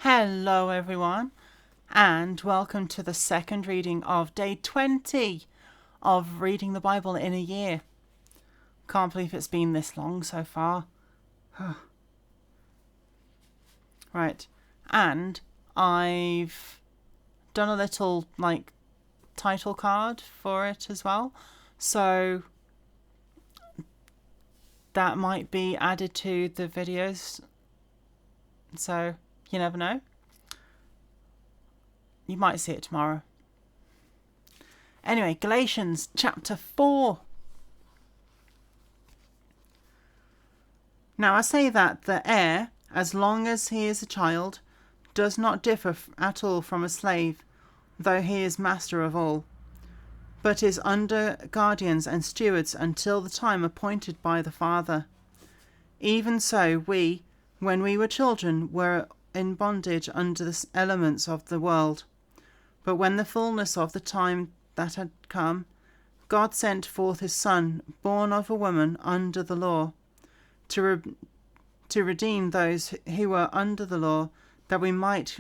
Hello everyone, and welcome to the second reading of day 20 of reading the Bible in a year. Can't believe it's been this long so far. Right, and I've done a little title card for it as well, so that might be added to the videos, so you never know. You might see it tomorrow. Anyway, Galations chapter 4. Now I say that the heir, as long as he is a child, does not differ at all from a slave, though he is master of all, but is under guardians and stewards until the time appointed by the Father. Even so we, when we were children, were in bondage under the elements of the world. But when the fullness of the time that had come, God sent forth his Son, born of a woman under the law, to redeem those who were under the law, that we might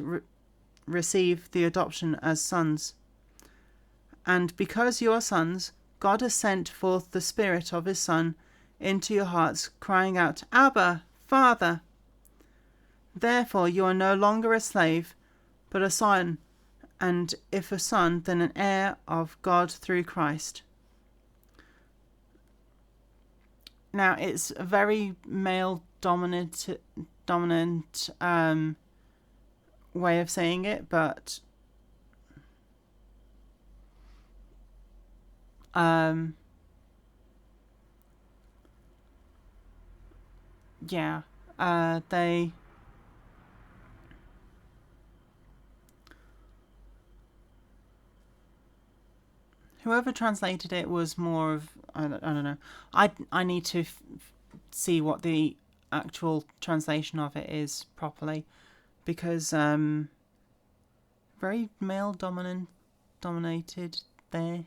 receive the adoption as sons. And because you are sons, God has sent forth the Spirit of his Son into your hearts, crying out, Abba, Father. Therefore you are no longer a slave, but a son, and if a son, then an heir of God through Christ. Now, it's a very male-dominant way of saying it, but they whoever translated it was more of I don't know. I need to see what the actual translation of it is properly, because very male dominated there.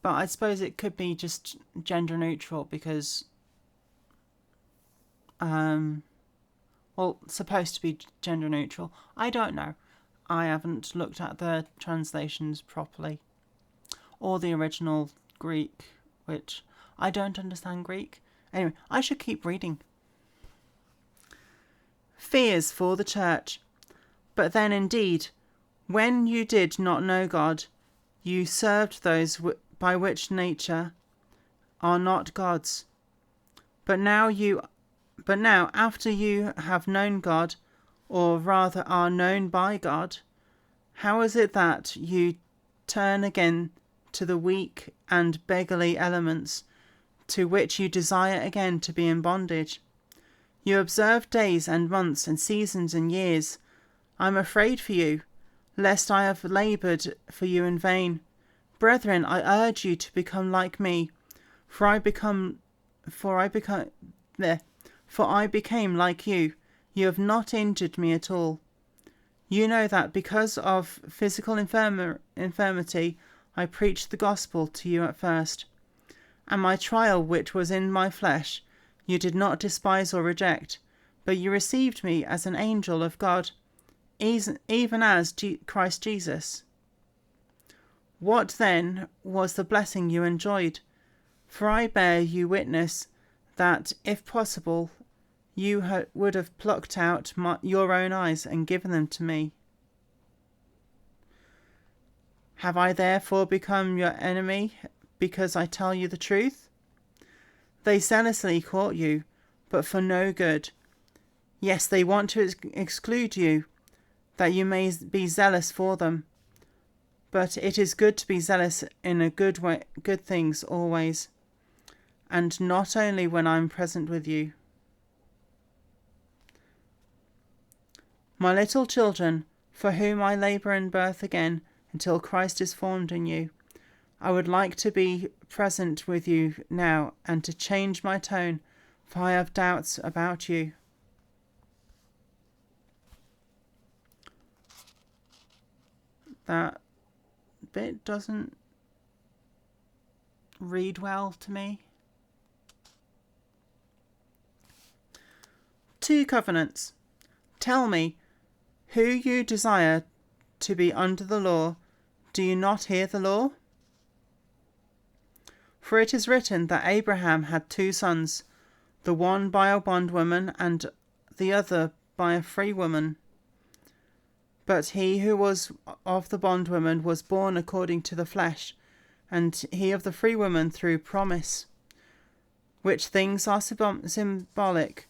But I suppose it could be just gender neutral because supposed to be gender neutral. I don't know. I haven't looked at the translations properly, or the original Greek, which I don't understand Greek. Anyway, I should keep reading. Fears for the church. But then indeed, when you did not know God, you served those by which nature are not God's. But now after you have known God, or rather are known by God, how is it that you turn again to the weak and beggarly elements, to which you desire again to be in bondage? You observe days and months and seasons and years. I am afraid for you, lest I have laboured for you in vain. Brethren, I urge you to become like me, for I became like you. You have not injured me at all. You know that because of physical infirmity I preached the gospel to you at first. And my trial, which was in my flesh, you did not despise or reject, but you received me as an angel of God, even as Christ Jesus. What then was the blessing you enjoyed? For I bear you witness that, if possible, you would have plucked out your own eyes and given them to me. Have I therefore become your enemy because I tell you the truth? They zealously court you, but for no good. Yes, they want to exclude you, that you may be zealous for them. But it is good to be zealous in a good way, good things always, and not only when I am present with you. My little children, for whom I labour in birth again until Christ is formed in you, I would like to be present with you now and to change my tone, for I have doubts about you. That bit doesn't read well to me. 2 covenants. Tell me, who you desire to be under the law, do you not hear the law? For it is written that Abraham had 2 sons, the one by a bondwoman and the other by a free woman. But he who was of the bondwoman was born according to the flesh, and he of the free woman through promise, which things are symbolic.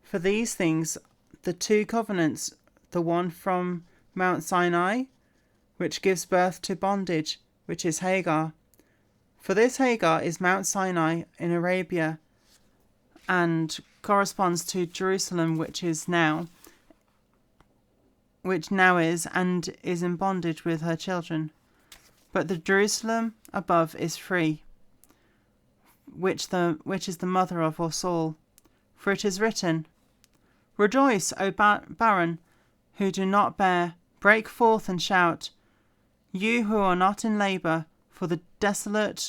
For these things, the 2 covenants, the one from Mount Sinai, which gives birth to bondage, which is Hagar. For this Hagar is Mount Sinai in Arabia, and corresponds to Jerusalem, which now is, and is in bondage with her children. But the Jerusalem above is free, which is the mother of us all. For it is written, Rejoice, O barren, who do not bear, break forth and shout, you who are not in labour, for the desolate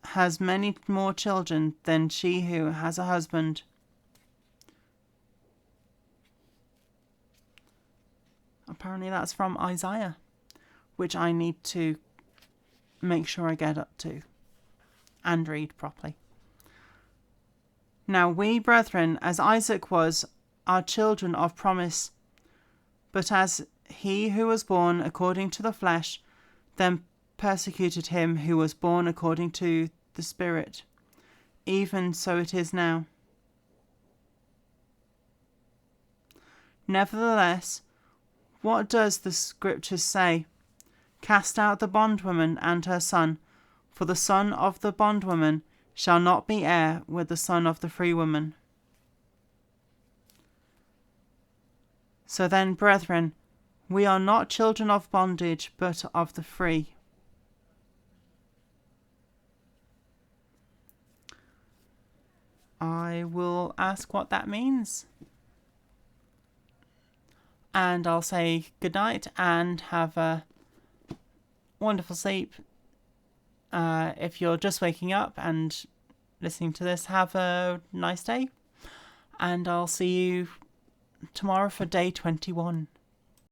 has many more children than she who has a husband. Apparently that's from Isaiah, which I need to make sure I get up to and read properly. Now we, brethren, as Isaac was, are children of promise. But as he who was born according to the flesh then persecuted him who was born according to the Spirit, even so it is now. Nevertheless, what does the Scripture say? Cast out the bondwoman and her son, for the son of the bondwoman shall not be heir with the son of the free woman. So then, brethren, we are not children of bondage, but of the free. I will ask what that means. And I'll say good night and have a wonderful sleep. If you're just waking up and listening to this, have a nice day. And I'll see you tomorrow for day 21.